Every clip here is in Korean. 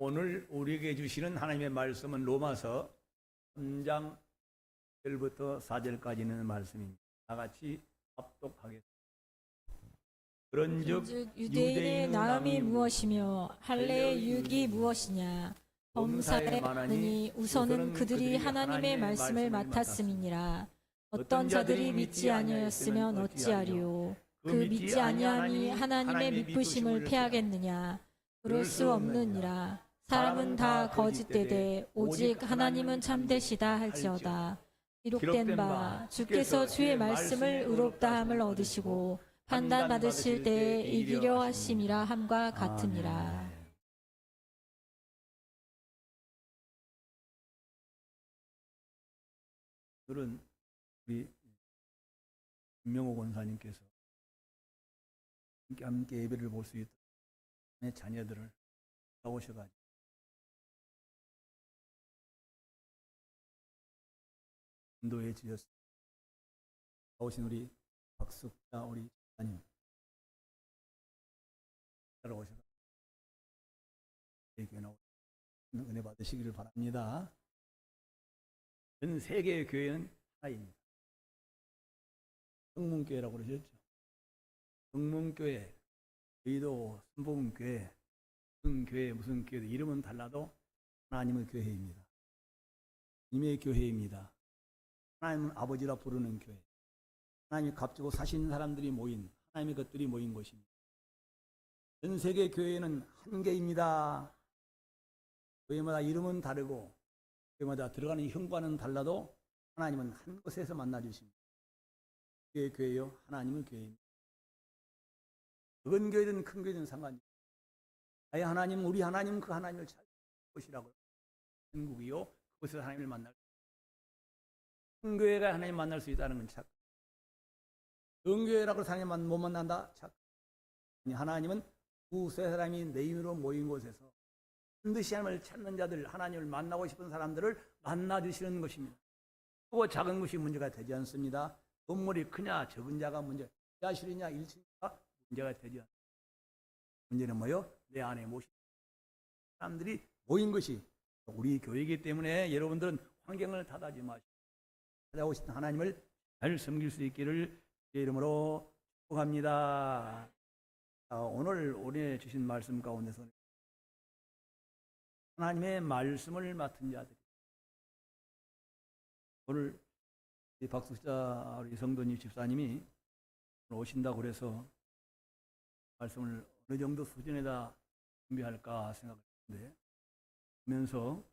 오늘 우리에게 주시는 하나님의 말씀은 로마서 3장 1절부터 4절까지 있는 말씀입니다. 다 같이 합독하겠습니다. 그런즉 유대인의 나음이 무엇이며 할례의 유익이 무엇이냐? 범사에 많으니 우선은 그들이 하나님의 말씀을 맡았음이니라. 어떤 자들이 믿지 아니하였으면 어찌하리요? 그 믿지 아니함이 하나님의 믿으심을 패하겠느냐? 그럴 수 없느니라. 사람은 다 거짓되되 오직 하나님은 참되시다 할지어다. 기록된 바 주께서 주의 말씀을 의롭다함을 얻으시고 판단 받으실 때에 이기려 하심이라 함과 같으니라. 오늘은 우리 김명호 권사님께서 함께 예배를 볼 수 있도록 내 자녀들을 나오셔가지고 인도해 주셨습니다. 나오신 우리 박숙자 우리 집사님 따라오셔서 교회 나오셔서 은혜 받으시기를 바랍니다. 전 세계의 교회는 하나입니다. 성문교회라고 그러셨죠. 성문교회, 저희도 순복음교회, 무슨 교회, 무슨 교회 이름은 달라도 하나님의 교회입니다. 님의 교회입니다. 하나님은 아버지라 부르는 교회. 하나님이 값지고 사신 사람들이 모인 하나님의 것들이 모인 곳입니다. 전 세계 교회는 한 개입니다. 교회마다 이름은 다르고 교회마다 들어가는 현관은 달라도 하나님은 한 곳에서 만나 주십니다. 교회 교회요, 하나님은 교회입니다. 작은 교회든 큰 교회든 상관없습니다. 아예 하나님, 우리 하나님은 그 하나님을 찾을 곳이라고요. 천국이요, 그곳에서 하나님을 만날 수 있습니다. 큰 교회가 하나님 만날 수 있다는 건 착각. 큰 교회라고 해서 하나님 못 만난다? 착각. 하나님은 두세 사람이 내 이름으로 모인 곳에서 반드시 하나님을 찾는 자들, 하나님을 만나고 싶은 사람들을 만나주시는 것입니다. 크고 작은 것이 문제가 되지 않습니다. 건물이 크냐 적은 자가 문제, 지하실이냐 1층이냐 문제가 되지 않습니다. 문제는 뭐요? 내 안에 모신 사람들이 모인 것이 우리 교회이기 때문에 여러분들은 환경을 닫아지 마시고 찾아오신 하나님을 잘 섬길 수 있기를 제 이름으로 축복합니다. 오늘 우리 주신 말씀 가운데서 하나님의 말씀을 맡은 자들이 오늘 박숙자 우리 성도님 집사님이 오신다고 그래서 말씀을 어느 정도 수준에다 준비할까 생각했는데 보면서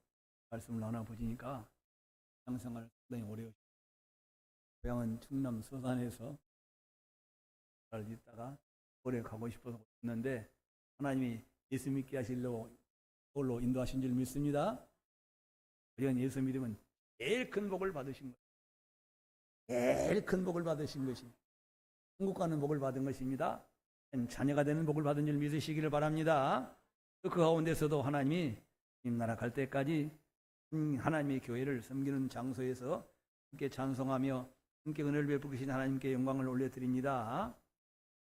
말씀을 나눠보시니까 신앙생활 상당히 오래 하셨어요. 고향은 충남 서산에서 잘 있다가 오래 가고 싶어서 왔는데 하나님이 예수 믿게 하시려고 서울로 인도하신 줄 믿습니다. 그런 예수 믿으면 제일 큰 복을 받으신 거예요. 제일 큰 복을 받으신 것이 천국 가는 복을 받은 것입니다. 자녀가 되는 복을 받은 줄 믿으시기를 바랍니다. 그 가운데서도 하나님이 주님 나라 갈 때까지 하나님의 교회를 섬기는 장소에서 함께 찬송하며 함께 은혜를 베푸신 하나님께 영광을 올려드립니다.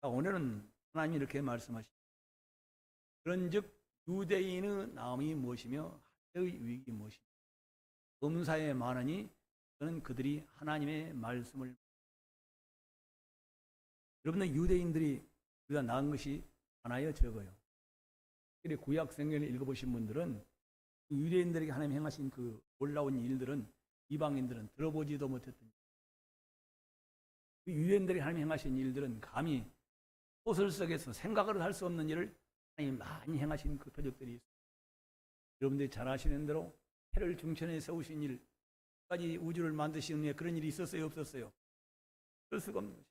오늘은 하나님이 이렇게 말씀하십니다. 그런즉 유대인의 나음이 무엇이며 할례의 유익이 무엇이며 범사에 많으니 저는 그들이 하나님의 말씀을. 여러분들 유대인들이 우리가 낳은 것이 많아요, 적어요? 구약 성경을 읽어보신 분들은 유대인들에게 하나님 행하신 그 놀라운 일들은 이방인들은 들어보지도 못했던 유대인들이 하나님 행하신 일들은 감히 소설 속에서 생각을 할 수 없는 일을 하나님 많이 행하신 그 표적들이 있어요. 여러분들이 잘 아시는 대로 해를 중천에 세우신 일, 까지 우주를 만드시는 데 그런 일이 있었어요, 없었어요? 그럴 수가 없는 것이죠.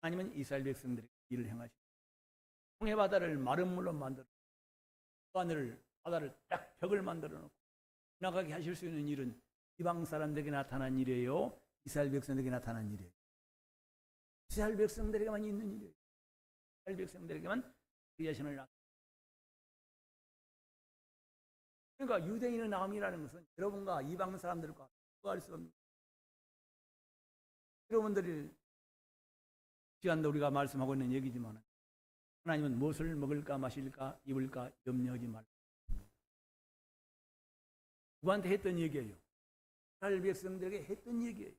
하나님은 이스라엘 백성들에게 일을 행하시고 홍해 바다를 마른 물로 만들어 하늘을 바다를 딱 벽을 만들어 놓고 지나가게 하실 수 있는 일은 이방 사람들에게 나타난 일이에요, 이스라엘 백성들에게 나타난 일이에요? 이스라엘 백성들에게만 있는 일이에요. 이스라엘 백성들에게만 그 자신을 나타내. 그러니까 유대인의 나음이라는 것은 여러분과 이방 사람들과 구할 수 없는, 여러분들이 시간도 우리가 말씀하고 있는 얘기지만 하나님은 무엇을 먹을까 마실까 입을까 염려하지 말라. 누구한테 했던 얘기예요? 이스라엘 백성들에게 했던 얘기예요.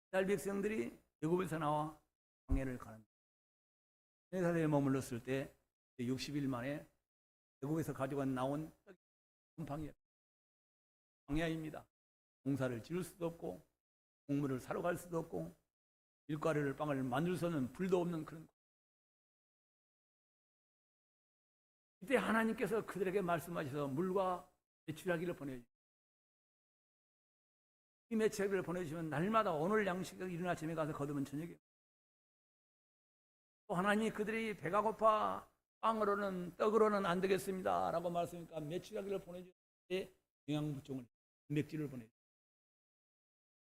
이스라엘 백성들이 애굽에서 나와 광야를 가는 시내산에 머물렀을 때 60일 만에 애굽에서 가지고 나온 떡이 광야입니다. 농사를 지을 수도 없고 곡물을 사러 갈 수도 없고 밀가루를 빵을 만들 수는 불도 없는 그런. 이때 하나님께서 그들에게 말씀하셔서 물과 메추라기를 보내주시고, 이 메추라기를 보내주시면 날마다 오늘 양식을 이른 아침에 가서 거두면 저녁에. 또 하나님이 그들이 배가 고파 빵으로는 떡으로는 안 되겠습니다 라고 말씀하니까 메추라기를 보내주시는데 영양부종을 단백질을 보내주시고,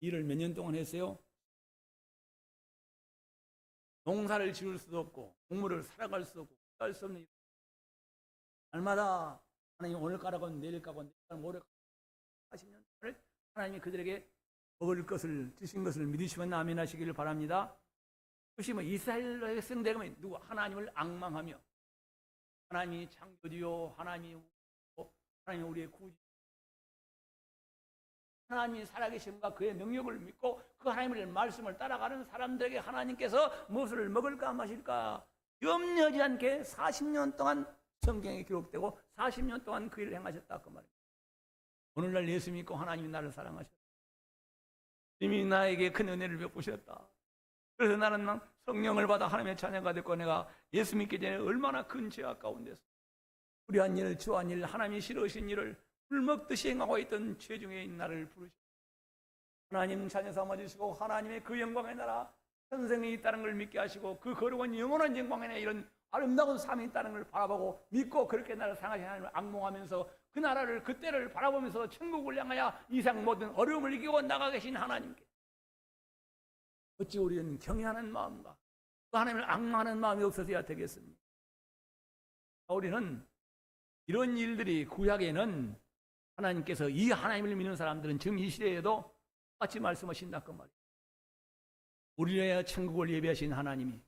일을 몇 년 동안 했어요. 농사를 지을 수도 없고 곡물을 살아갈 수 없고 할 수 없는 날마다 하나님 오늘 가라고 내일 가고 모레 40년 동안 하나님이 그들에게 먹을 것을 주신 것을 믿으시면 아멘 하시기를 바랍니다. 그것이 뭐 이스라엘 백성들에게 누구 하나님을 앙망하며 하나님이 창조주요 하나님이 우리의 구주 하나님이 살아계심과 그의 능력을 믿고 그 하나님의 말씀을 따라가는 사람들에게 하나님께서 무엇을 먹을까 마실까 염려하지 않게 40년 동안 성경에 기록되고 40년 동안 그 일을 행하셨다 그 말입니다. 오늘날 예수 믿고 하나님이 나를 사랑하셨다. 이미 나에게 큰 은혜를 베푸셨다. 그래서 나는 성령을 받아 하나님의 자녀가 됐고 내가 예수 믿기 전에 얼마나 큰 죄악 가운데서 불의한 일, 주한 일, 하나님이 싫으신 일을 불먹듯이 행하고 있던 죄중에 나를 부르시고 하나님 자녀 삼아주시고 하나님의 그 영광의 나라 천생에 있다는 걸 믿게 하시고 그 거룩한 영원한 영광의 나라 이런 아름다운 삶이 있다는 걸 바라보고 믿고 그렇게 나를 사랑하신 하나님을 앙몽하면서 그 나라를 그때를 바라보면서 천국을 향하여 이상 모든 어려움을 이기고 나가 계신 하나님께 어찌 우리는 경외하는 마음과 그 하나님을 앙망하는 마음이 없어서야 되겠습니까? 우리는 이런 일들이 구약에는 하나님께서 이 하나님을 믿는 사람들은 지금 이 시대에도 같이 말씀하신다 그 말이에요. 우리를 위하여 천국을 예비하신 하나님이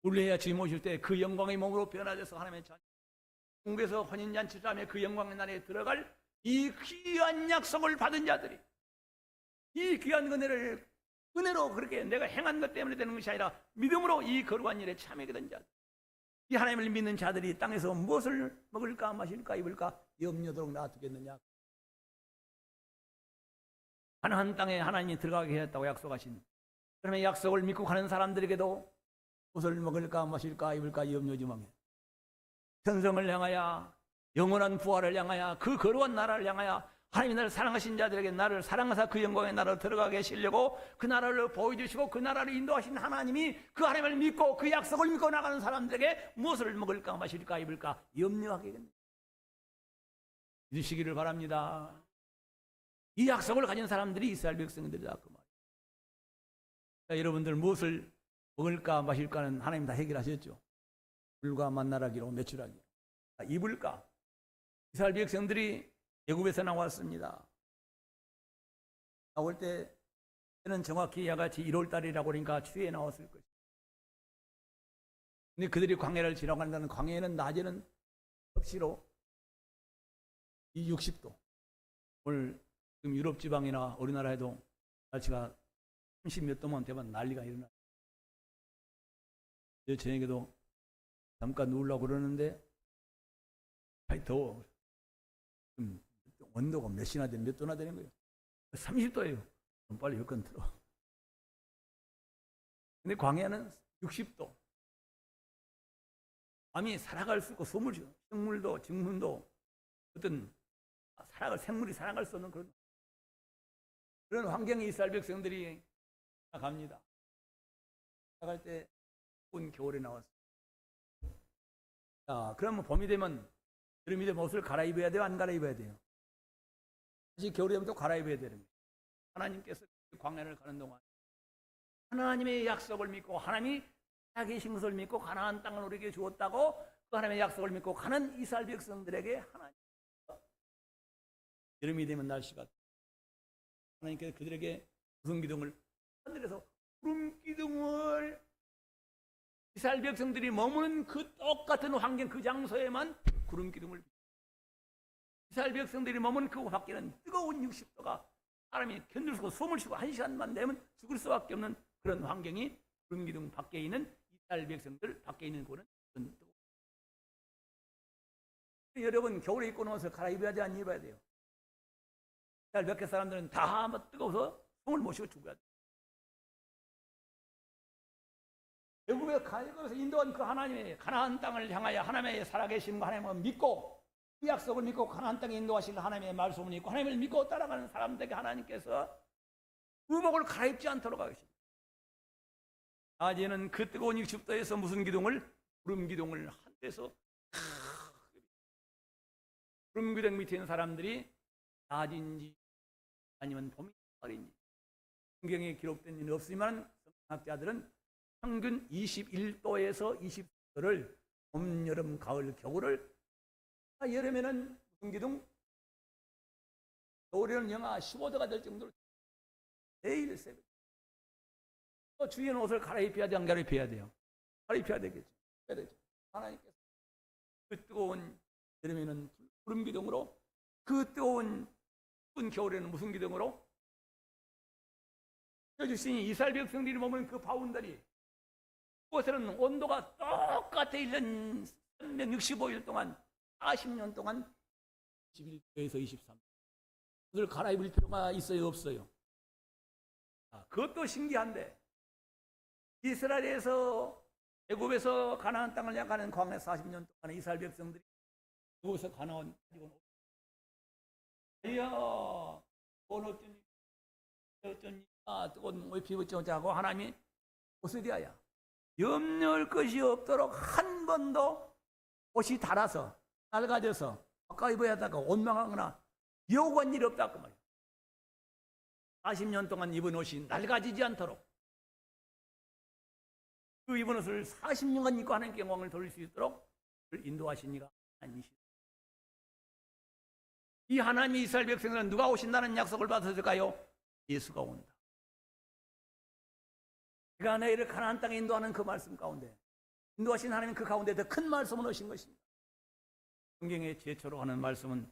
우리를 위하여 주님 오실 때 그 영광의 몸으로 변화돼서 하나님의 자녀 천국에서 혼인잔치를 하며 그 영광의 날에 들어갈 이 귀한 약속을 받은 자들이 이 귀한 은혜로 그렇게 내가 행한 것 때문에 되는 것이 아니라 믿음으로 이 거룩한 일에 참여하게 된 자들 이 하나님을 믿는 자들이 땅에서 무엇을 먹을까 마실까 입을까 염려도록 놔두겠느냐. 가나안 땅에 하나님이 들어가게 했다고 약속하신 그러면 약속을 믿고 가는 사람들에게도 무엇을 먹을까 마실까 입을까 염려지 마며 천성을 향하여 영원한 부활을 향하여 그 거룩한 나라를 향하여 하나님이 나를 사랑하신 자들에게 나를 사랑하사 그 영광의 나라로 들어가게 하시려고 그 나라를 보여주시고 그 나라를 인도하신 하나님이 그 하나님을 믿고 그 약속을 믿고 나가는 사람들에게 무엇을 먹을까 마실까 입을까 염려하게 됩니다. 믿으시기를 바랍니다. 이 약속을 가진 사람들이 이스라엘 백성들이다 그 말이에요. 여러분들 무엇을 먹을까 마실까는 하나님 다 해결하셨죠. 물과 만나라기로 메추라기. 입을까? 이스라엘 백성들이 애굽에서 나왔습니다. 나올 때는 정확히 야같이 1월 달이라고 그러니까 추위에 나왔을 것이죠. 근데 그들이 광야를 지나간다는 광야에는 낮에는 섭씨로 이 60도. 오늘 지금 유럽 지방이나 우리나라에도 날씨가 30몇 도만 되면 난리가 일어나요. 저녁에도 잠깐 누우려고 그러는데 아이 더워. 온도가 몇이나 되는 몇 도나 되는 거예요. 30도예요. 그럼 빨리 여권 틀어. 근데 광야는 60도. 밤이 살아갈 수 있고 소물이죠. 식물도 직물도 어떤 생물이 살아갈 수 없는 그런 환경에 이스라엘 백성들이 갑니다. 나갈 때 온 겨울에 나왔어요. 자, 그러면 봄이 되면 여름이 되면 옷을 갈아입어야 돼요? 안 갈아입어야 돼요? 다시 겨울이 되면 또 갈아입어야 되는 거예요. 하나님께서 광야를 가는 동안 하나님의 약속을 믿고 하나님이 계신 것을 믿고 가나안 땅을 우리에게 주었다고 그 하나님의 약속을 믿고 가는 이스라엘 백성들에게 하나님께서 여름이 되면 날씨가 하나님께서 그들에게 무슨 기둥을 하늘에서 구름 기둥을 이스라엘 백성들이 머무는 그 똑같은 환경 그 장소에만 구름 기둥을 이스라엘 백성들이 머문 그 밖에는 뜨거운 60도가 사람이 견딜 수 없고 숨을 쉬고 1시간만 되면 죽을 수밖에 없는 그런 환경이 구름기둥 밖에 있는 이스라엘 백성들 밖에 있는 곳은 여러분 겨울에 입고 나와서 갈아입어야 돼, 안 입어야 돼요? 이스라엘 몇 개 사람들은 다 뜨거워서 숨을 못 쉬고 죽어야 돼. 애굽에 가서 인도한 그 하나님의 가나안 땅을 향하여 하나님의 살아계신 하나님을 믿고 그 약속을 믿고 가나안 땅에 인도하실 하나님의 말씀을 믿고 하나님을 믿고 따라가는 사람들에게 하나님께서 의복을 갈아입지 않도록 하겠습니다. 낮에는 그 뜨거운 60도에서 무슨 기둥을? 구름 기둥을 한 데서 구름 기둥 밑에 있는 사람들이 낮인지 아니면 봄인지 가을인지 성경에 기록된 일은 없지만 성경학자들은 평균 21도에서 20도를 봄, 여름, 가을, 겨울을 여름에는 무슨 기둥? 겨울에는 영하 15도가 될 정도로 매일 새벽 주위에는 옷을 갈아입혀야 돼, 안 갈아입혀야 돼요? 갈아입혀야 되겠죠. 하나님께서 그 뜨거운 여름에는 구름 기둥으로 그 뜨거운 겨울에는 무슨 기둥으로? 주시니 이스라엘 백성들이 머무는 그 바운더리 그곳에는 온도가 똑같아 1년 365일 동안 40년 동안 21도에서 23도 옷을 갈아입을 필요가 있어요, 없어요? 그것도 신기한데 이스라엘에서 애굽에서 가나안 땅을 향하는 광야 40년 동안 이스라엘 백성들이 그곳에서 가나안 가지고 이야 어쩐니 뜨거운 옷 입었자고 하나님이 옷을 대하여 염려할 것이 없도록 한 번도 옷이 닳아서 낡아져서 아까 입어야 하다가 원망하거나 요구한 일이 없다 그 말이에요. 40년 동안 입은 옷이 낡아지지 않도록 그 입은 옷을 40년간 입고 하나님께 영광을 돌릴 수 있도록 인도하신 이가 하나님이시다. 이 하나님이 이스라엘 백성들은 누가 오신다는 약속을 받았을까요? 예수가 온다. 그가 너희를 가나안 땅에 인도하는 그 말씀 가운데 인도하신 하나님 그 가운데 더 큰 말씀을 오신 것입니다. 성경의 최초로 하는 말씀은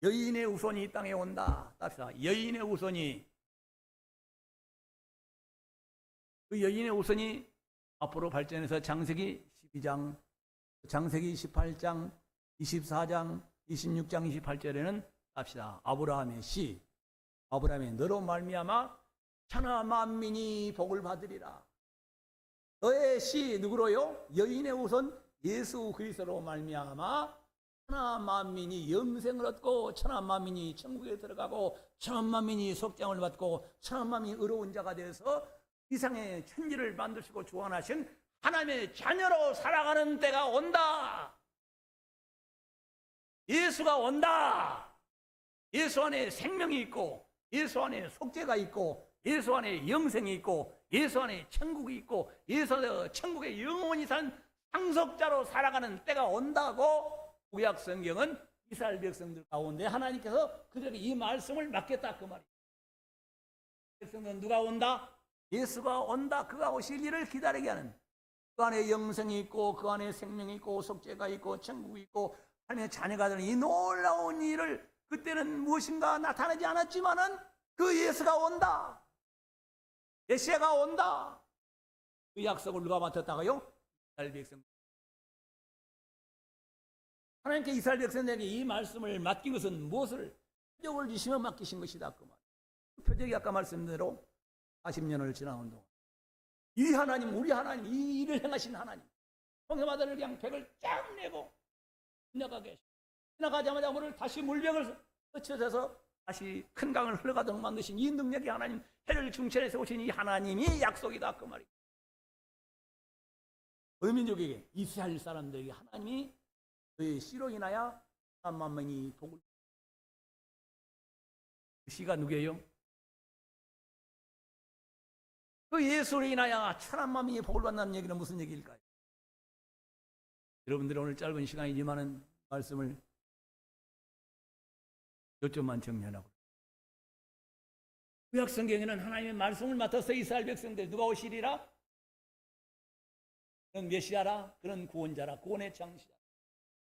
여인의 후손이 이 땅에 온다. 답시다. 여인의 후손이 그 여인의 후손이 앞으로 발전해서 창세기 12장, 창세기 18장, 24장, 26장, 28절에는 합시다. 아브라함의 씨, 아브라함의 너로 말미암아 천하 만민이 복을 받으리라. 너의 씨 누구로요? 여인의 후손 예수 그리스도로 말미암아 천하 만민이 영생을 얻고 천하 만민이 천국에 들어가고 천하 만민이 속장을 받고 천하 만민이 의로운 자가 되어서 이상의 천지를 만드시고 주관하신 하나님의 자녀로 살아가는 때가 온다. 예수가 온다. 예수 안에 생명이 있고 예수 안에 속죄가 있고 예수 안에 영생이 있고 예수 안에 천국이 있고 예수 안에 천국에 영원히 산 상속자로 살아가는 때가 온다고 구약 성경은 이스라엘 백성들 가운데 하나님께서 그들에게 이 말씀을 맡겼다 그 말이에요. 백성들은 누가 온다? 예수가 온다. 그가 오실 일을 기다리게 하는 그 안에 영생이 있고 그 안에 생명이 있고 속죄가 있고 천국이 있고 하나님의 자녀가 되는 이 놀라운 일을 그때는 무엇인가 나타나지 않았지만은 그 예수가 온다. 메시아가 온다. 그 약속을 누가 맡았다고요? 이스라엘 백성. 하나님께 이스라엘 백성에게 이 말씀을 맡긴 것은 무엇을? 표적을 주시며 맡기신 것이다. 그 말. 그 표적이 아까 말씀대로 40년을 지나온 동안 이 하나님, 우리 하나님, 이 일을 행하신 하나님, 성회마다를 그냥 벽을 쫙 내고 지나가게 지나가자마자 물을 다시 물벽을 흩어져서 다시 큰 강을 흘러가도록 만드신 이 능력이 하나님, 해를 중천에서 오신 이 하나님이 약속이다 그 말이에요. 어느 민족에게? 이스라엘 사람들에게 하나님이 그의 씨로 인하여 만민이 복을. 그 씨가 누구예요? 그 예수로 인하여 천한 만민이 복을 받는다는 얘기는 무슨 얘기일까요? 여러분들이 오늘 짧은 시간이지만은 말씀을 몇 점만 정리하라고. 구약 성경에는 하나님의 말씀을 맡아서 이스라엘 백성들 누가 오시리라? 그는 메시아라, 그는 구원자라, 구원의 창시자.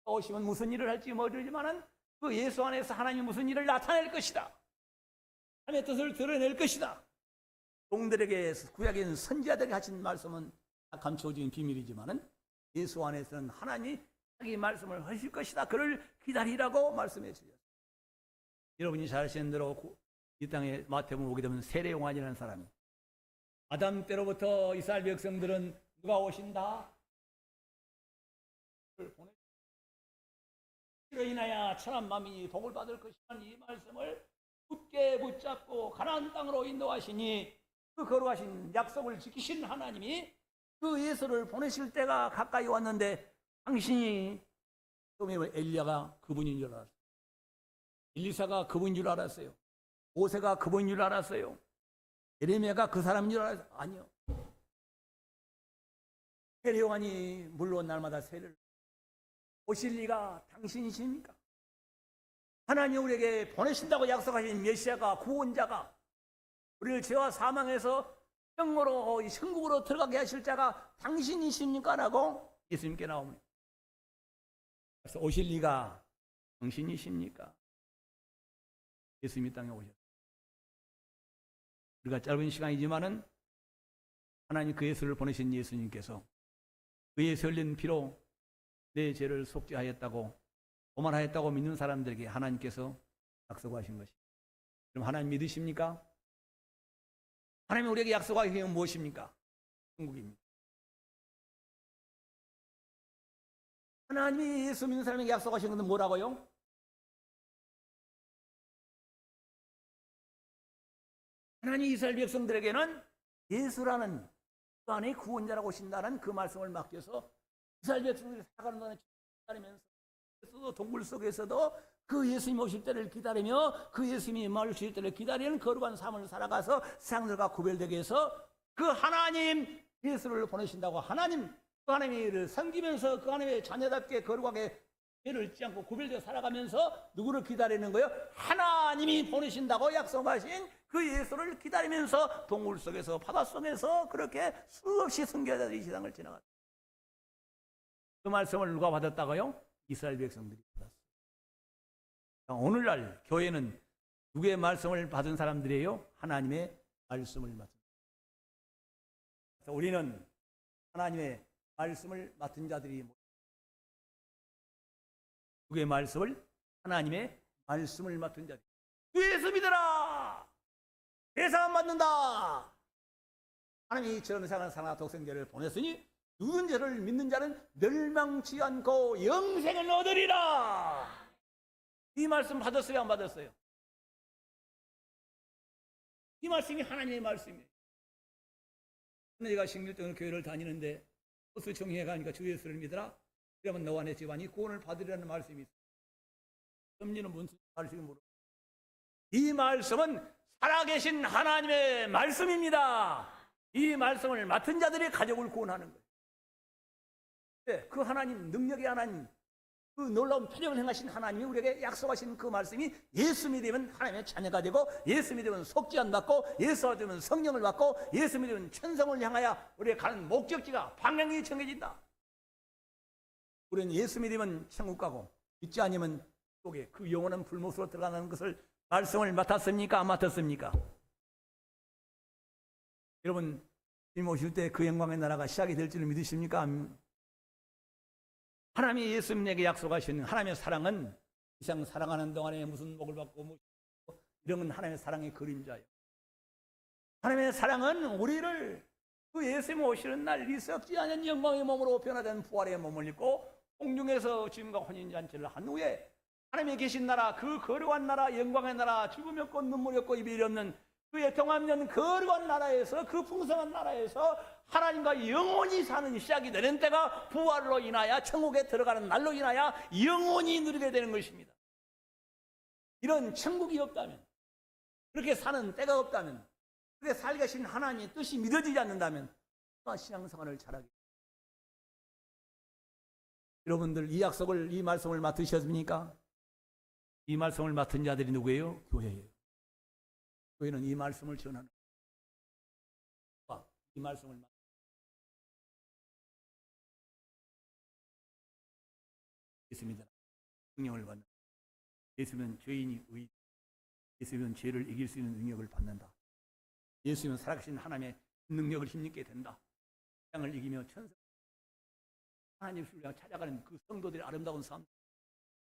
오시면 무슨 일을 할지 모르지만은 그 예수 안에서 하나님이 무슨 일을 나타낼 것이다. 하나님의 뜻을 드러낼 것이다. 종들에게 구약의 선지자들에게 하신 말씀은 다 감춰진 비밀이지만은 예수 안에서는 하나님이 자기 말씀을 하실 것이다. 그를 기다리라고 말씀해 주셨습니다. 여러분이 잘 아시는 대로 이 땅에 마태복음 오게 되면 세례요한이라는 사람이 아담 때로부터 이스라엘 백성들은 누가 오신다? 이로 인하여 천한 만민이 복을 받을 것이라는 이 말씀을 굳게 붙잡고 가나안 땅으로 인도하시니 그 거룩하신 약속을 지키신 하나님이 그 예수를 보내실 때가 가까이 왔는데 당신이 엘리야가 그분인 줄 알았어요. 엘리사가 그분인 줄 알았어요. 모세가 그분인 줄 알았어요. 예레미야가 그 사람인 줄 알았어요. 아니요. 세례요한이 물론 날마다 세례를 오실 리가 당신이십니까? 하나님 우리에게 보내신다고 약속하신 메시아가 구원자가 우리를 죄와 사망에서 영으로 천국으로 들어가게 하실 자가 당신이십니까? 라고 예수님께 나옵니다. 그래서 오실 리가 당신이십니까? 예수님이 땅에 오셨습니다. 우리가 짧은 시간이지만은 하나님 그 예수를 보내신 예수님께서 그 예수 흘린 피로 내 죄를 속죄하였다고 오만하였다고 믿는 사람들에게 하나님께서 약속하신 것입니다. 그럼 하나님 믿으십니까? 하나님이 우리에게 약속하신 게 무엇입니까? 천국입니다. 하나님이 예수 믿는 사람에게 약속하신 것은 뭐라고요? 하나님 이스라엘 백성들에게는 예수라는 그 안에 구원자라고 오신다는 그 말씀을 맡겨서 이스라엘 백성들이 살아가는 동안에 기다리면서 동굴 속에서도 그 예수님 오실 때를 기다리며 그 예수님이 마주칠 때를 기다리는 거룩한 삶을 살아가서 세상들과 구별되게 해서 그 하나님 예수를 보내신다고 하나님 그 하나님을 섬기면서 그 하나님의 자녀답게 거룩하게 죄를 짓지 않고 구별되어 살아가면서 누구를 기다리는 거예요? 하나님이 보내신다고 약속하신 그 예수를 기다리면서 동굴 속에서 바다 속에서 그렇게 수없이 순교자들이 이 세상을 지나갔어요. 그 말씀을 누가 받았다고요? 이스라엘 백성들이 받았어요. 오늘날 교회는 누구의 말씀을 받은 사람들이에요? 하나님의 말씀을 맡은. 그래서 우리는 하나님의 말씀을 맡은 자들이 누구의 말씀을? 하나님의 말씀을 맡은 자들. 주 예수 믿어라. 대상 받는다. 하나님이 저런 사랑하는 독생자를 보냈으니 누군 자를 믿는 자는 멸망치 않고 영생을 얻으리라. 이 말씀 받았어요? 안 받았어요? 이 말씀이 하나님의 말씀이에요. 제가 신길동으로 교회를 다니는데 버스 정리해 가니까 주 예수를 믿어라. 그러면 너와 내 집안이 구원을 받으리라는 말씀이 있어요. 점리는 무슨 말인지 모르고. 이 말씀은 살아계신 하나님의 말씀입니다. 이 말씀을 맡은 자들이 가족을 구원하는 거예요. 네, 그 하나님, 능력의 하나님, 그 놀라운 표적을 행하신 하나님이 우리에게 약속하신 그 말씀이 예수 믿으면 하나님의 자녀가 되고 예수 믿으면 속죄안 받고 예수 믿으면 성령을 받고 예수 믿으면 천성을 향하여 우리가 가는 목적지가 방향이 정해진다. 우리는 예수 믿으면 천국 가고 믿지 않으면 속에 그 영원한 불못으로 들어가는 것을 말씀을 맡았습니까? 안 맡았습니까? 여러분 주님 오실 때 그 영광의 나라가 시작이 될 줄 믿으십니까? 하나님이 예수님에게 약속하신 하나님의 사랑은 이 세상 살아가는 동안에 무슨 복을 받고 뭐 이런 건 하나님의 사랑의 그림자예요. 하나님의 사랑은 우리를 그 예수님 오시는 날 이 썩지 않은 영광의 몸으로 변화된 부활의 몸을 입고 공중에서 주님과 혼인잔치를 한 후에 하나님이 계신 나라, 그 거룩한 나라, 영광의 나라, 죽음이 없고 눈물이 없고 이별이 없는 그 애통함이 없는 거룩한 나라에서, 그 풍성한 나라에서 하나님과 영원히 사는 시작이 되는 때가 부활로 인하여 천국에 들어가는 날로 인하여 영원히 누리게 되는 것입니다. 이런 천국이 없다면, 그렇게 사는 때가 없다면, 그렇게 살게 하신 하나님의 뜻이 믿어지지 않는다면 신앙생활을 잘하게. 여러분들 이 약속을, 이 말씀을 맡으셨습니까? 이 말씀을 맡은 자들이 누구예요? 교회예요. 교회는 이 말씀을 전하는 이 말씀을 있습니다. 성령을 받는 예수면 죄인이 예수면 죄를 이길 수 있는 능력을 받는다. 예수면 살아계신 하나님의 능력을 힘입게 된다. 세상을 이기며 천사 하나님을 위하여 찾아가는 그 성도들의 아름다운 삶,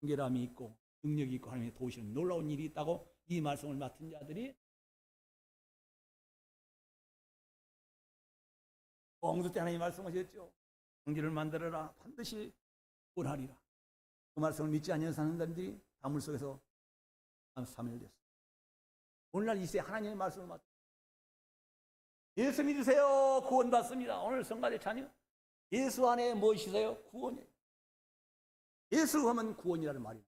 경계함이 있고 능력이 있고 하나님의 도우시는 놀라운 일이 있다고 이 말씀을 맡은 자들이 홍수 때 하나님이 말씀하셨죠. 성지를 만들어라. 반드시 구원하리라. 그 말씀을 믿지 않는 사람들이 다물 속에서 한 3일 됐어요. 오늘날 이 시대에 하나님의 말씀을 맡아 예수 믿으세요. 구원받습니다. 오늘 성가대 찬양 예수 안에 무엇이세요? 구원이에요. 예수 하면 구원이라는 말이에요.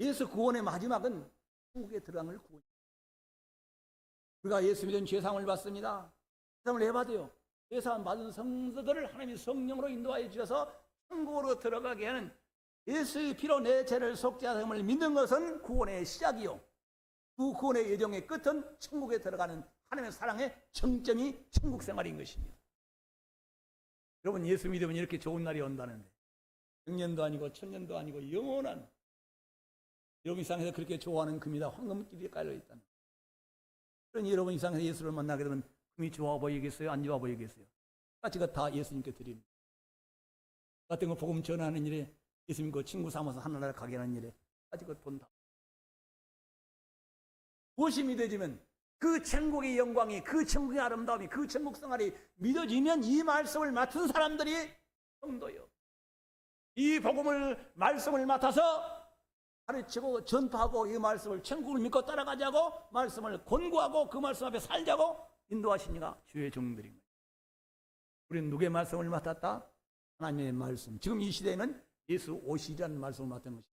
예수 구원의 마지막은 천국에 들어가는 구원. 우리가 예수 믿은 죄사함을 받습니다. 죄사함을 왜 받아요? 죄사함 받은 성도들을 하나님이 성령으로 인도하여 주셔서 천국으로 들어가게 하는 예수의 피로 내 죄를 속죄함을 믿는 것은 구원의 시작이요. 그 구원의 여정의 끝은 천국에 들어가는 하나님의 사랑의 정점이 천국 생활인 것입니다. 여러분 예수 믿으면 이렇게 좋은 날이 온다는데 100년도 아니고 1000년도 아니고 영원한 여러분 이상에서 그렇게 좋아하는 금이다 황금길이 깔려있다는 그러니 여러분 이상에서 예수를 만나게 되면 금이 좋아 보이겠어요? 안 좋아 보이겠어요? 가치가 다 예수님께 드립니다. 같은 거 복음 전하는 일에 예수님 그 친구 삼아서 하늘나라 가게 하는 일에 가지고 돈 다. 무엇이 믿어지면 그 천국의 영광이 그 천국의 아름다움이 그 천국 생활이 믿어지면 이 말씀을 맡은 사람들이 성도요. 이 복음을 말씀을 맡아서 가르치고 전파하고 이 말씀을 천국을 믿고 따라가자고 말씀을 권고하고 그 말씀 앞에 살자고 인도하시니가 주의 종들입니다. 우리는 누구의 말씀을 맡았다? 하나님의 말씀. 지금 이 시대에는 예수 오시리라는 말씀을 맡은 것입니다.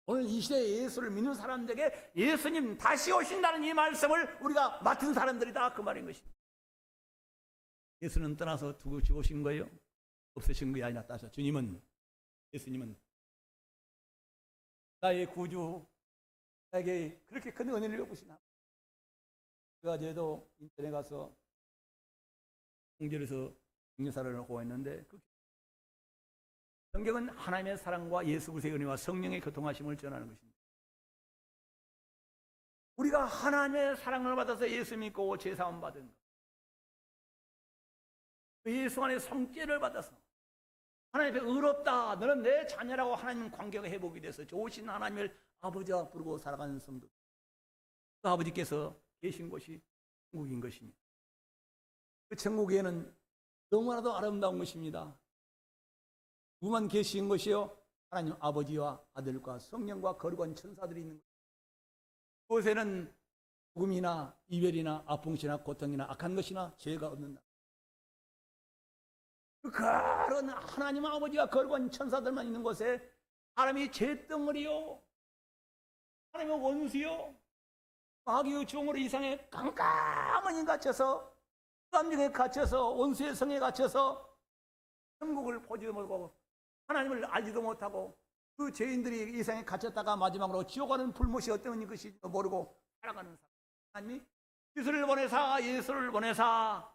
오늘 이 시대에 예수를 믿는 사람들에게 예수님 다시 오신다는 이 말씀을 우리가 맡은 사람들이다 그 말인 것입니다. 예수는 떠나서 두고 죽으신 거예요? 없으신 것이 아니라 따서 예수님은 나의 구주 나에게 그렇게 큰 은혜를 베푸시나. 제가 저도 인터넷에 가서 성전에서 영사를 하고 있는데 성경은 하나님의 사랑과 예수 그리스도의 은혜와 성령의 교통하심을 전하는 것입니다. 우리가 하나님의 사랑을 받아서 예수 믿고 죄사함 받은 것, 예수 안에 성죄를 받아서 하나님 앞에 의롭다 너는 내 자녀라고 하나님 관계가 회복이 돼서 좋으신 하나님을 아버지와 부르고 살아가는 성도, 그 아버지께서 계신 곳이 천국인 것입니다. 그 천국에는 너무나도 아름다운 것입니다. 누구만 계신 것이요? 하나님 아버지와 아들과 성령과 거룩한 천사들이 있는 것입니다. 그곳에는 죽음이나 이별이나 아픔이나 고통이나 악한 것이나 죄가 없는 날. 그 그런 하나님 아버지와 거룩한 천사들만 있는 곳에 사람이 죄덩어리요, 하나님의 원수요, 마귀의 종으로 이상에 깜깜하니 갇혀서 감정에 갇혀서 원수의 성에 갇혀서 천국을 보지도 못하고 하나님을 알지도 못하고 그 죄인들이 이상에 갇혔다가 마지막으로 지옥 가는 불못이 어떤 것인지 모르고 살아가는 사람. 하나님이 예수를 보내사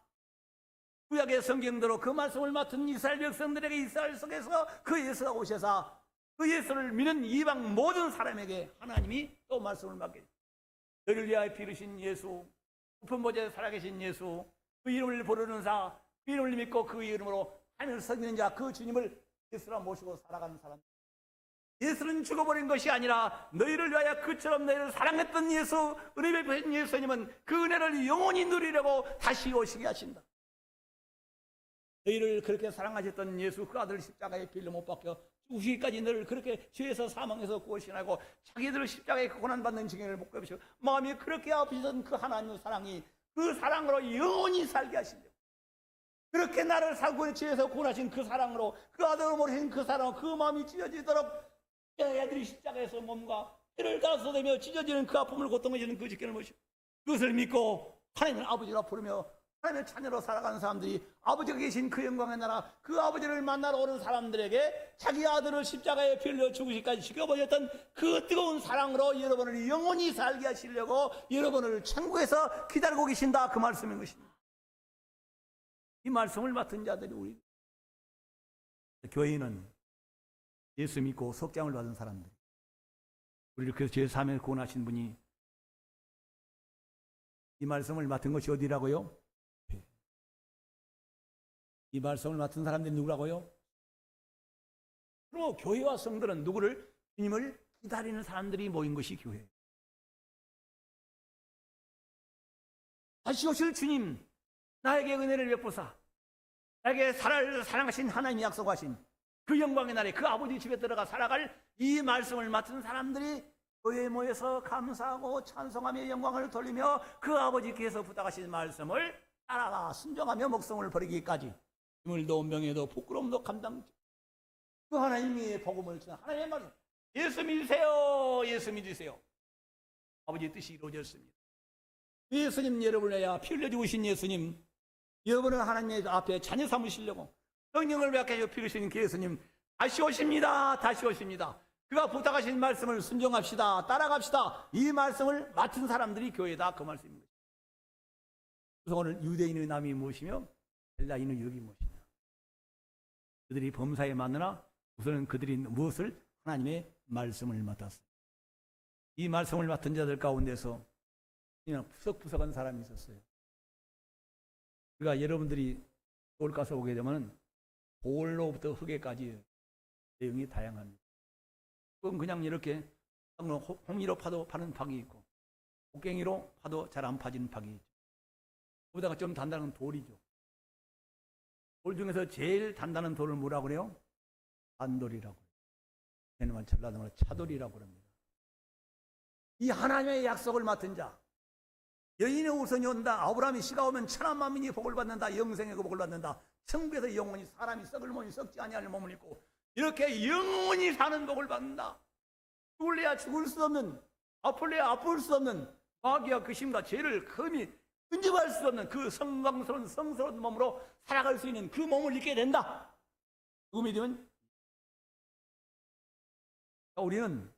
구약의 성경대로 그 말씀을 맡은 이스라엘 백성들에게 이스라엘 속에서 그 예수가 오셔서 그 예수를 믿는 이방 모든 사람에게 하나님이 또 말씀을 맡게 너를 위하여 피르신 예수, 높은 보좌에 살아계신 예수, 그 이름을 부르는 자, 그 이름을 믿고 그 이름으로 하늘을 섬기는 자, 그 주님을 예수라 모시고 살아가는 사람. 예수는 죽어버린 것이 아니라 너희를 위하여 그처럼 너희를 사랑했던 예수, 은혜 베푸신 예수님은 그 은혜를 영원히 누리려고 다시 오시게 하신다. 너희를 그렇게 사랑하셨던 예수, 그 아들 십자가에 빌려 못 박혀 죽으시기까지 너를 그렇게 죄에서 사망해서 구원하고 자기들을 십자가에 고난받는 증인을 못 ገብ으시고 마음이 그렇게 아프시던 그 하나님의 사랑이 그 사랑으로 영원히 살게 하신다. 그렇게 나를 살고 죄에서 구원하신 그 사랑으로, 그 아들을 모르신 그 사랑으로 그 마음이 찢어지도록 애들이 십자가에서 몸과 피를 다스리며 찢어지는 그 아픔을 고통을 주는 그 직견을 모시고 그것을 믿고 하나님을 아버지라 부르며 하나님의 자녀로 살아가는 사람들이 아버지가 계신 그 영광의 나라, 그 아버지를 만나러 오는 사람들에게 자기 아들을 십자가에 빌려 죽으시기까지 지켜보셨던 그 뜨거운 사랑으로 여러분을 영원히 살게 하시려고 여러분을 천국에서 기다리고 계신다 그 말씀인 것입니다. 이 말씀을 맡은 자들이 우리 교회는 예수 믿고 속장을 받은 사람들, 우리를 그래서 제3에 구원하신 분이 이 말씀을 맡은 것이 어디라고요? 이 말씀을 맡은 사람들이 누구라고요? 바로 교회와 성도는 누구를? 주님을 기다리는 사람들이 모인 것이 교회예요. 다시 오실 주님, 나에게 은혜를 베푸사 나에게 사랑하신 하나님이 약속하신 그 영광의 날에 그 아버지 집에 들어가 살아갈 이 말씀을 맡은 사람들이 교회에 모여서 감사하고 찬송하며 영광을 돌리며 그 아버지께서 부탁하신 말씀을 따라가 순종하며 목숨을 버리기까지 힘을도 명예도 부끄러움도 감당 그 하나님의 복음을 주는 하나님의 말씀 예수 믿으세요. 예수 믿으세요. 아버지의 뜻이 이루어졌습니다. 예수님 여러분을 위하여 피 흘려 죽으신 예수님, 여러분은 하나님의 앞에 자녀 삼으시려고 성령을 베게 피 흘리신 그 예수님 다시 오십니다. 다시 오십니다. 그가 부탁하신 말씀을 순종합시다. 따라갑시다. 이 말씀을 맡은 사람들이 교회다. 그 말씀입니다. 그래서 오늘 유대인의 남이 무엇이며 헬라인의 역이 무엇이냐. 그들이 범사에 맞느나 우선은 그들이 무엇을? 하나님의 말씀을 맡았어요. 이 말씀을 맡은 자들 가운데서 그냥 푸석푸석한 사람이 있었어요. 그러니까 여러분들이 돌 가서 오게 되면 돌로부터 흙에까지 내용이 다양합니다. 그건 그냥 이렇게 홍미로 파도 파는 팍이 있고 곡괭이로 파도 잘 안 파지는 팍이 있죠. 거기다가 좀 단단한 돌이죠. 돌 중에서 제일 단단한 돌을 뭐라고 그래요? 단돌이라고 그래요. 얘는 전라도로 차돌이라고 합니다. 이 하나님의 약속을 맡은 자, 여인의 우선이 온다. 아브라함이 씨가 오면 천한 만민이 복을 받는다. 영생의 그 복을 받는다. 천국에서 영원히 사람이 썩을 몸이 썩지 아니할 몸을 입고 이렇게 영원히 사는 복을 받는다. 죽을래야 죽을 수 없는, 아플래야 아플 수 없는 마귀와 그 심과 죄를 금이 끈집할 수 없는 그 성광스러운 성스러운 몸으로 살아갈 수 있는 그 몸을 입게 된다. 그 믿으면 우리는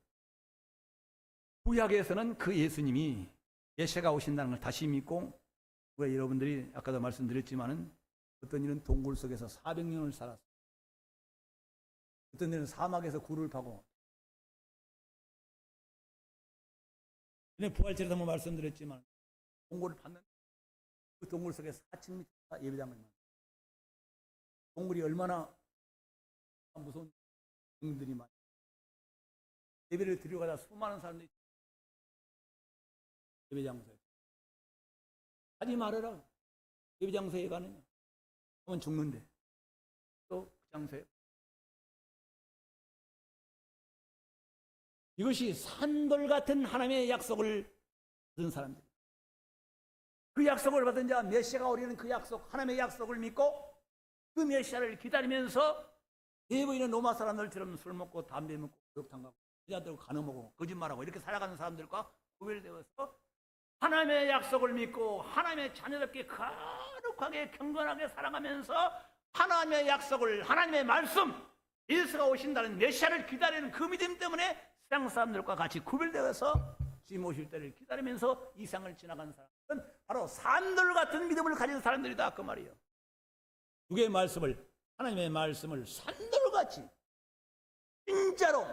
구약에서는 그 예수님이 메시아가 오신다는 걸 다시 믿고, 왜 여러분들이 아까도 말씀드렸지만은 어떤 이는 동굴 속에서 400년을 살았어요. 어떤 이는 사막에서 굴을 파고, 부활절에서 한번 말씀드렸지만 동굴을 팠는 그 동굴 속에 4,000m 예배당을 만들었어요. 동굴이 얼마나 무서운 등들이 많아요. 예배를 드리러 가다 수많은 사람들이 예배장소에 하지 말아라. 예배장소에 가느냐 그러면 죽는데 또 그 장소에 이것이 산돌 같은 하나님의 약속을 받은 사람들, 그 약속을 받은 자, 메시아가 오리는 그 약속, 하나님의 약속을 믿고 그 메시아를 기다리면서 대부인의 로마 사람들처럼 술 먹고 담배 먹고 목욕탕 가고 여자들고 간음하고 거짓말하고 이렇게 살아가는 사람들과 구별되어서 하나님의 약속을 믿고 하나님의 자녀답게 거룩하게 경건하게 살아가면서 하나님의 약속을, 하나님의 말씀, 예수가 오신다는 메시아를 기다리는 그 믿음 때문에 세상 사람들과 같이 구별되어서 주님 오실 때를 기다리면서 이 세상을 지나가는 사람들은 바로 산돌 같은 믿음을 가진 사람들이다 그 말이에요. 두 개의 말씀을, 하나님의 말씀을 산돌같이 진짜로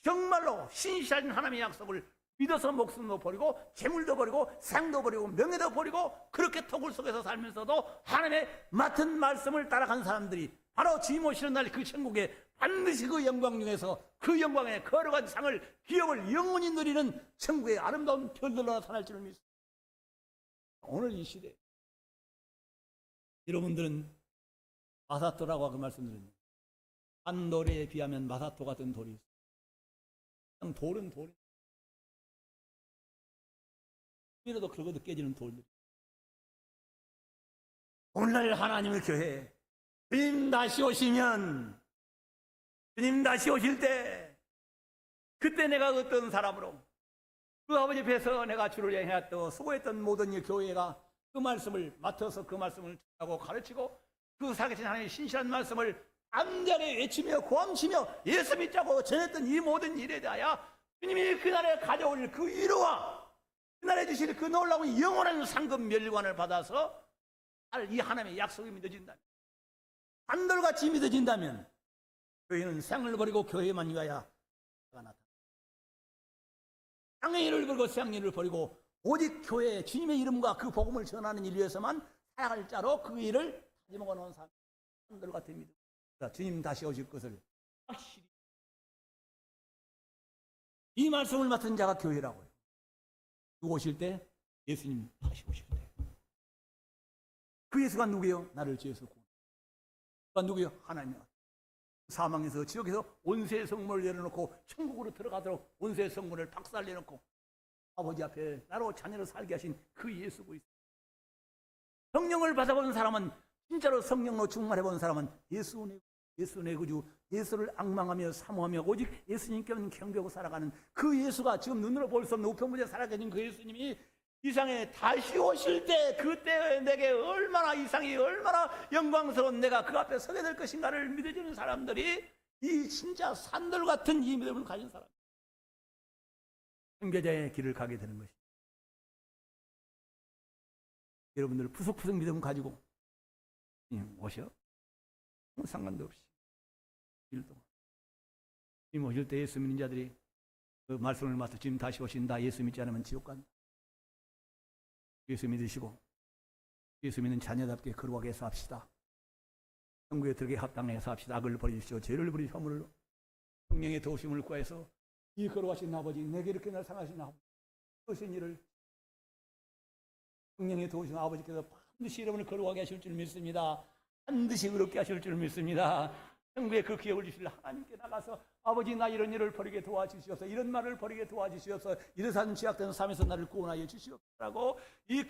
정말로 신실하신 하나님의 약속을 믿어서 목숨도 버리고 재물도 버리고 상도 버리고 명예도 버리고 그렇게 토굴 속에서 살면서도 하나님의 맡은 말씀을 따라간 사람들이 바로 주님 오시는 날 그 천국에 반드시 그 영광 중에서 그 영광의 거룩한 상을, 기업을 영원히 누리는 천국의 아름다운 별들로 나타날 줄을 믿습니다. 오늘 이 시대 여러분들은 마사토라고 그 말씀드립니다. 한 돌에 비하면 마사토 같은 돌이 있어요. 그냥 돌은 돌이 이라도 긁어도 깨지는 돌들. 오늘날 하나님의 교회 주님 다시 오시면, 주님 다시 오실 때 그때 내가 어떤 사람으로 그 아버지 앞에서 내가 주를 향하였던 수고했던 모든 이 교회가 그 말씀을 맡아서 그 말씀을 하고 가르치고 그 살아계신 하나님의 신실한 말씀을 담대하게 외치며 고함치며 예수 믿자고 전했던 이 모든 일에 대하여 주님이 그날에 가져올 그 위로와 그날에 주실 그 놀라운 영원한 상급 멸관을 받아서 이 하나님의 약속이 믿어진다면, 한돌같이 믿어진다면 교회는 생을 버리고 교회만 위하여 나타나. 땅의 일을 버리고 세상 일을 버리고 오직 교회 주님의 이름과 그 복음을 전하는 일 위해서만 살아갈 자로 그 일을 다짐하고 놓은 사람들과 됩니다. 주님 다시 오실 것을 확실히 이 말씀을 맡은 자가 교회라고요. 누구 오실 때? 예수님 다시 오실 때. 그 예수가 누구예요? 나를 죄에서 구원하시는 누구예요? 하나님. 사망에서 지옥에서 온세의 성문을 열어놓고 천국으로 들어가도록 온세의 성문을 박살내놓고 아버지 앞에 나로 자녀로 살게 하신 그 예수 그리스도. 성령을 받아본 사람은, 진짜로 성령으로 충만해본 사람은 예수 내 구주, 예수를 앙망하며 사모하며 오직 예수님께만 경배하고 살아가는 그 예수가, 지금 눈으로 볼 수 없는 우편물에 살아계신 그 예수님이 이상에 다시 오실 때, 그때 내게 얼마나 이상이, 얼마나 영광스러운 내가 그 앞에 서게 될 것인가를 믿어지는 사람들이 이 진짜 산들 같은 이 믿음을 가진 사람, 선교자의 길을 가게 되는 것입니다. 여러분들 푸석푸석 믿음 가지고 오셔? 상관도 없이 일 동안 주님 오실 때 예수 믿는 자들이 그 말씀을 맡아 주님 다시 오신다, 예수 믿지 않으면 지옥 간다. 예수 믿으시고 예수 믿는 자녀답게 거룩하게 삽시다. 천국에 들게 합당해서 합시다. 악을 버리십시오. 죄를 버리시오. 허물로 성령의 도우심을 구해서 이 거룩하신 아버지, 내게 이렇게 날 상하신 아버지, 그러신 일을 성령의 도우심 아버지께서 반드시 여러분을 거룩하게 하실 줄 믿습니다. 반드시 의롭게 하실 줄 믿습니다. 천국에 그 기업을 주실 하나님께 나가서 아버지, 나 이런 일을 버리게 도와주시옵소서, 이런 말을 버리게 도와주시옵소서, 이러한 죄악된 삶에서 나를 구원하여 주시옵소서라고 이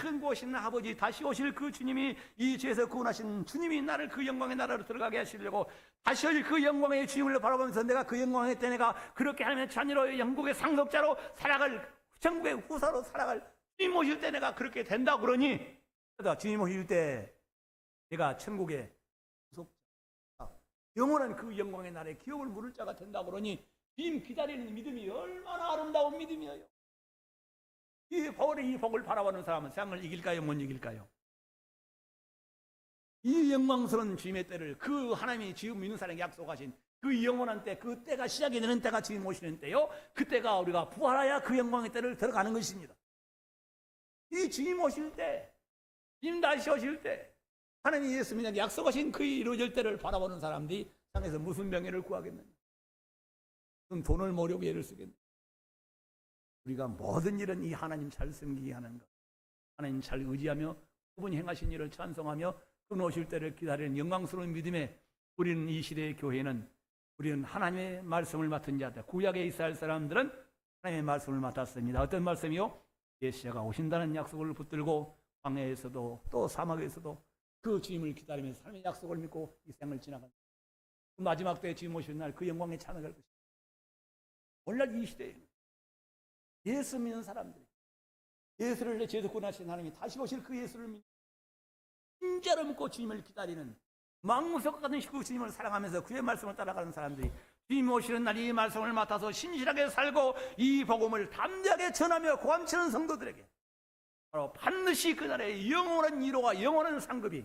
큰 곳인 아버지, 다시 오실 그 주님이, 이 죄에서 구원하신 주님이 나를 그 영광의 나라로 들어가게 하시려고 다시 오실 그 영광의 주님을 바라보면서 내가 그 영광의 때 내가 그렇게 하나님의 자녀로 영국의 상속자로 살아갈, 천국의 후사로 살아갈 주님 오실 때 내가 그렇게 된다 그러니, 주님 오실 때 내가 천국의 영원한 그 영광의 날에 기업을 물을 자가 된다 그러니 주님 기다리는 믿음이 얼마나 아름다운 믿음이에요. 이 복을 바라보는 사람은 세상을 이길까요? 못 이길까요? 이 영광스러운 주님의 때를, 그 하나님이 지금 믿는 사람에게 약속하신 그 영원한 때, 그 때가 시작이 되는 때가 주님 오시는 때요, 그 때가 우리가 부활하여 그 영광의 때를 들어가는 것입니다. 이 주님 오실 때, 주님 다시 오실 때, 하나님 예수 믿는 약속하신 그 이루어질 때를 바라보는 사람들이 세상에서 무슨 명예를 구하겠느냐, 무슨 돈을 모으려고 애를 쓰겠느냐. 우리가 모든 일은 이 하나님 잘 섬기게 하는 것, 하나님 잘 의지하며 그분이 행하신 일을 찬송하며 그분 오실 때를 기다리는 영광스러운 믿음에, 우리는 이 시대의 교회는, 우리는 하나님의 말씀을 맡은 자들, 구약의 이스라엘 사람들은 하나님의 말씀을 맡았습니다. 어떤 말씀이요? 메시아가 오신다는 약속을 붙들고 광야에서도 또 사막에서도 그 주님을 기다리면서 삶의 약속을 믿고 이 생을 지나간다. 그 마지막 때에 주님 오시는 날 그 영광에 찬양할 것입니다. 오늘날 이 시대에는 예수 믿는 사람들이, 예수를 내 죄에서 구원하신 하나님이 다시 오실 그 예수를 믿는, 진짜로 믿고 주님을 기다리는, 망무석 같은 그 주님을 사랑하면서 그의 말씀을 따라가는 사람들이 주님 오시는 날 이 말씀을 맡아서 신실하게 살고 이 복음을 담대하게 전하며 고함치는 성도들에게 바로 반드시 그날의 영원한 위로와 영원한 상급이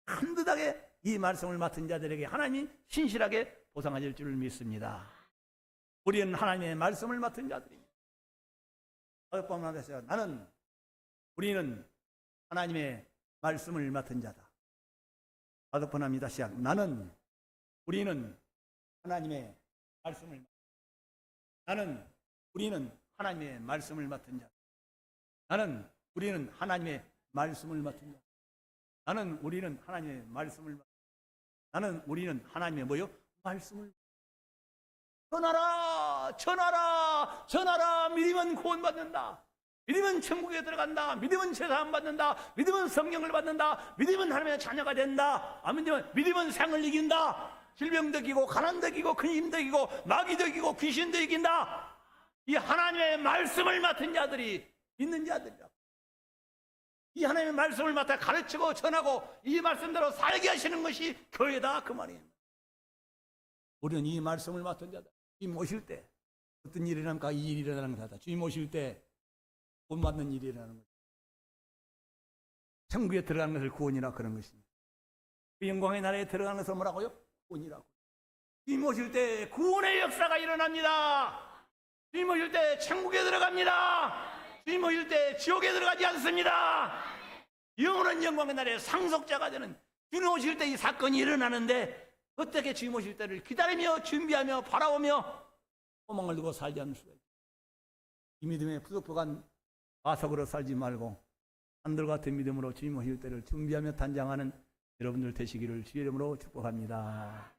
한듯하게 이 말씀을 맡은 자들에게 하나님이 신실하게 보상하실 줄 믿습니다. 우리는 하나님의 말씀을 맡은 자들입니다. 우리는 하나님의 말씀을 맡은 자다. 다섯 번 합니다. 시작. 우리는 하나님의 말씀을, 우리는 하나님의 말씀을 맡은 자. 우리는 하나님의 말씀을 맡은 자. 우리는 하나님의 말씀을 우리는 하나님의 뭐요? 말씀을 전하라. 믿으면 구원받는다. 믿으면 천국에 들어간다. 믿으면 제사함 받는다. 믿으면 성령을 받는다. 믿으면 하나님의 자녀가 된다. 믿으면 생을 이긴다. 질병도 이기고 가난도 이기고 큰 힘도 이기고 마귀도 이기고 귀신도 이긴다. 이 하나님의 말씀을 맡은 자들이 있는 자들이다. 이 하나님의 말씀을 맡아 가르치고 전하고 이 말씀대로 살게 하시는 것이 교회다, 그 말이에요. 우리는 이 말씀을 맡은 자다. 주님 오실 때 어떤 일이 일어납니까? 이 일이 일어나는 거다. 주님 오실 때 구원 받는 일이 일어나는 거다. 천국에 들어가는 것을 구원이라 그런 것입니다. 그 영광의 나라에 들어가는 것을 뭐라고요? 구원이라고. 주님 오실 때 구원의 역사가 일어납니다. 주님 오실 때 천국에 들어갑니다. 주님 오실 때 지옥에 들어가지 않습니다. 영원한 영광의 날에 상속자가 되는 주님 오실 때 이 사건이 일어나는데 어떻게 주님 오실 때를 기다리며 준비하며 바라보며 소망을 두고 살지 않을 수가 있습니다. 이 믿음에 부족한 가석으로 살지 말고 한들 같은 믿음으로 주님 오실 때를 준비하며 단장하는 여러분들 되시기를 주의 이름으로 축복합니다.